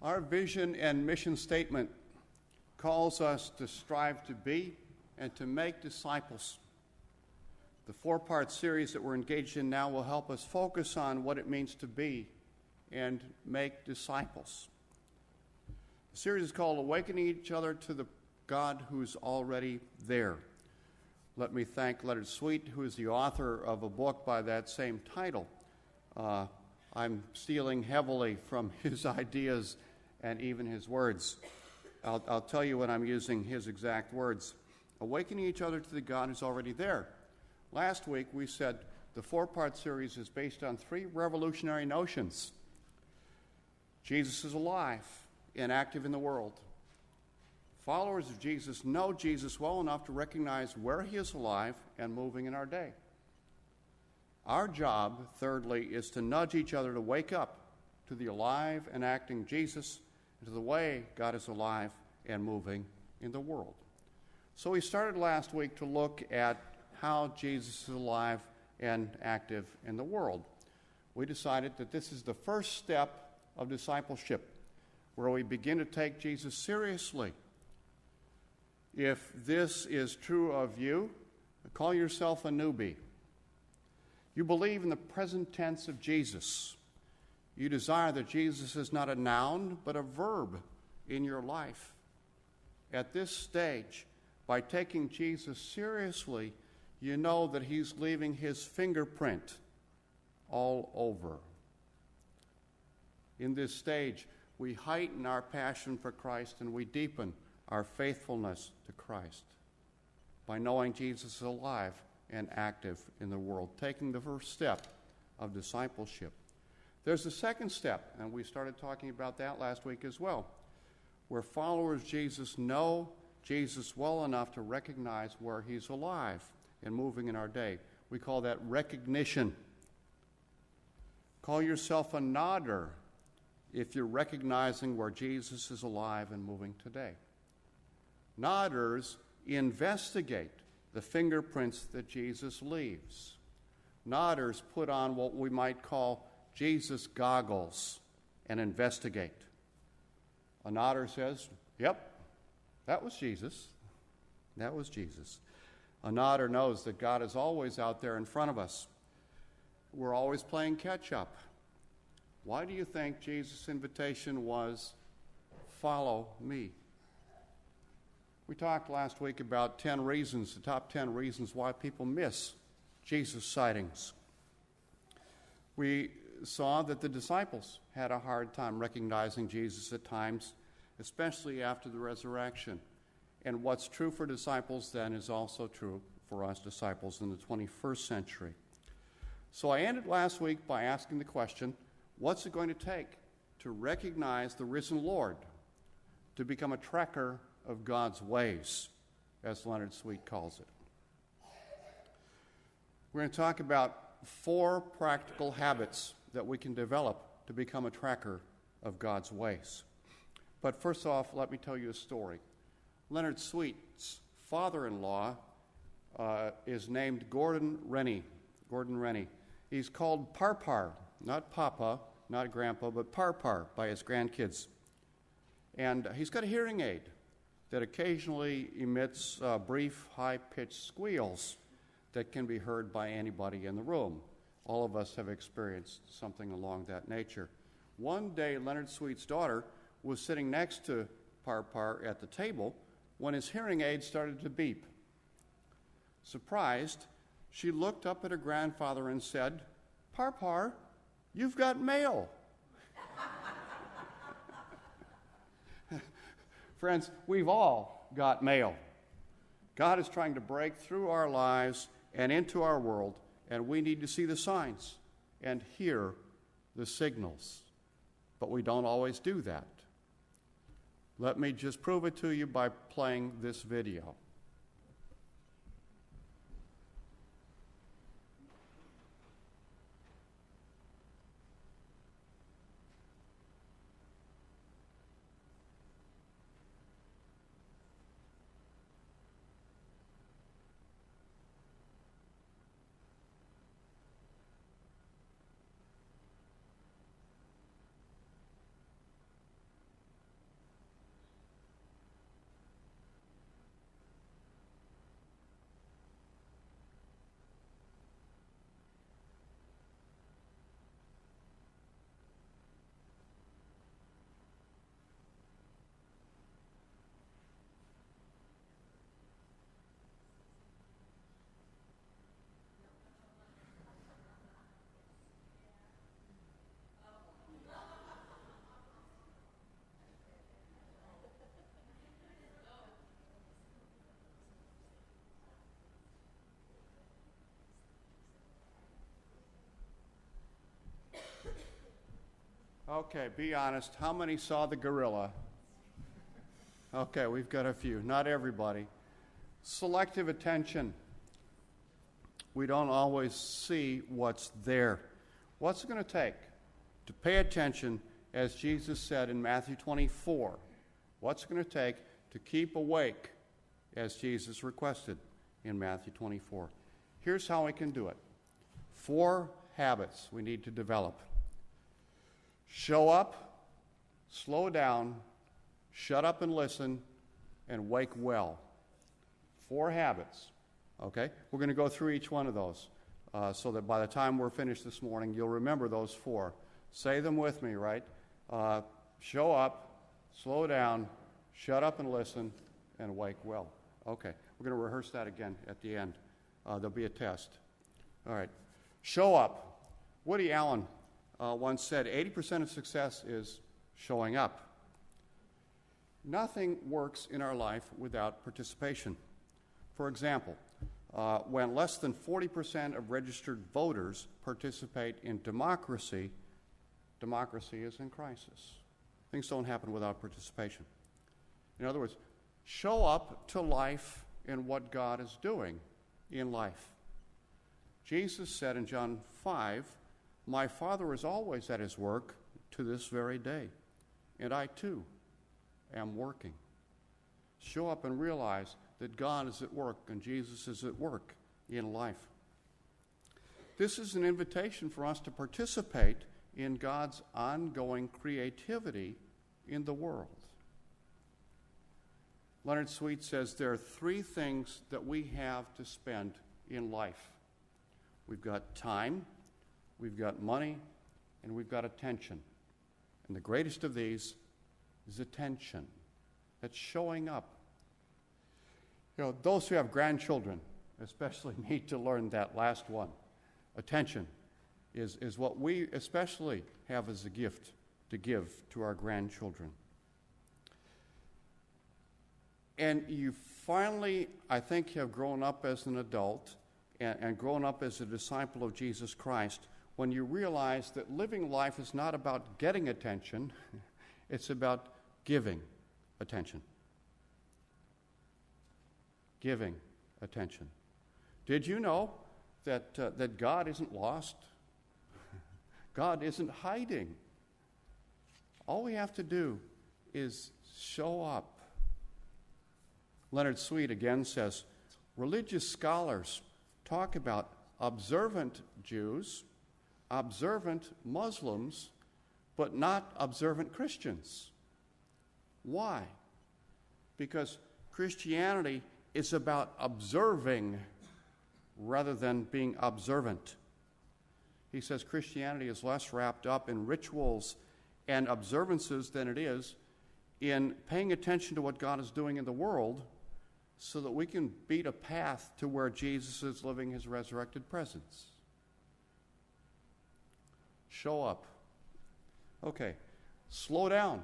Our vision and mission statement calls us to strive to be and to make disciples. The four-part series that we're engaged in now will help us focus on what it means to be and make disciples. The series is called Awakening Each Other to the God Who's Already There. Let me thank Leonard Sweet, who is the author of a book by that same title. I'm stealing heavily from his ideas and even his words. I'll tell you when I'm using his exact words. Awakening each other to the God who's already there. Last week we said the four-part series is based on three revolutionary notions. Jesus is alive and active in the world. Followers of Jesus know Jesus well enough to recognize where he is alive and moving in our day. Our job, thirdly, is to nudge each other to wake up to the alive and acting Jesus and to the way God is alive and moving in the world. So we started last week to look at how Jesus is alive and active in the world. We decided that this is the first step of discipleship, where we begin to take Jesus seriously. If this is true of you, call yourself a newbie. You believe in the present tense of Jesus. You desire that Jesus is not a noun, but a verb in your life. At this stage, by taking Jesus seriously, you know that he's leaving his fingerprint all over. In this stage, we heighten our passion for Christ and we deepen our faithfulness to Christ by knowing Jesus is alive and active in the world, taking the first step of discipleship. There's a second step, and we started talking about that last week as well, where followers of Jesus know Jesus well enough to recognize where he's alive and moving in our day. We call that recognition. Call yourself a nodder if you're recognizing where Jesus is alive and moving today. Nodders investigate the fingerprints that Jesus leaves. Nodders put on what we might call Jesus goggles and investigate. A nodder says, yep, that was Jesus. That was Jesus. A nodder knows that God is always out there in front of us. We're always playing catch up. Why do you think Jesus' invitation was, follow me? We talked last week about 10 reasons, the top 10 reasons why people miss Jesus sightings. We saw that the disciples had a hard time recognizing Jesus at times, especially after the resurrection. And what's true for disciples then is also true for us disciples in the 21st century. So I ended last week by asking the question, what's it going to take to recognize the risen Lord, to become a tracker of God's ways, as Leonard Sweet calls it? We're going to talk about 4 practical habits that we can develop to become a tracker of God's ways. But first off, let me tell you a story. Leonard Sweet's father-in-law is named Gordon Rennie. Gordon Rennie. He's called Parpar, not Papa, not Grandpa, but Parpar by his grandkids. And he's got a hearing aid that occasionally emits brief, high-pitched squeals that can be heard by anybody in the room. All of us have experienced something along that nature. One day, Leonard Sweet's daughter was sitting next to Parpar at the table when his hearing aid started to beep. Surprised, she looked up at her grandfather and said, "Parpar, you've got mail." Friends, we've all got mail. God is trying to break through our lives and into our world, and we need to see the signs and hear the signals. But we don't always do that. Let me just prove it to you by playing this video. Okay, be honest. How many saw the gorilla? Okay, we've got a few. Not everybody. Selective attention. We don't always see what's there. What's it going to take to pay attention, as Jesus said in Matthew 24? What's it going to take to keep awake, as Jesus requested in Matthew 24? Here's how we can do it. 4 habits we need to develop. Show up, slow down, shut up and listen, and wake well. 4 habits. Okay? We're going to go through each one of those so that by the time we're finished this morning, you'll remember those 4. Say them with me, right? Show up, slow down, shut up and listen, and wake well. Okay. We're going to rehearse that again at the end. There'll be a test. All right. Show up. Woody Allen once said 80% of success is showing up. Nothing works in our life without participation. For example, when less than 40% of registered voters participate in democracy, democracy is in crisis. Things don't happen without participation. In other words, show up to life in what God is doing in life. Jesus said in John 5, "My Father is always at his work to this very day, and I too am working." Show up and realize that God is at work and Jesus is at work in life. This is an invitation for us to participate in God's ongoing creativity in the world. Leonard Sweet says there are 3 things that we have to spend in life. We've got time, we've got money, and we've got attention. And the greatest of these is attention. That's showing up. You know, those who have grandchildren especially need to learn that last one. Attention is what we especially have as a gift to give to our grandchildren. And you finally, I think, have grown up as an adult and grown up as a disciple of Jesus Christ when you realize that living life is not about getting attention, it's about giving attention. Giving attention. Did you know that God isn't lost? God isn't hiding. All we have to do is show up. Leonard Sweet again says, religious scholars talk about observant Jews, observant Muslims, but not observant Christians. Why? Because Christianity is about observing rather than being observant. He says Christianity is less wrapped up in rituals and observances than it is in paying attention to what God is doing in the world so that we can beat a path to where Jesus is living his resurrected presence. Show up. Okay, slow down.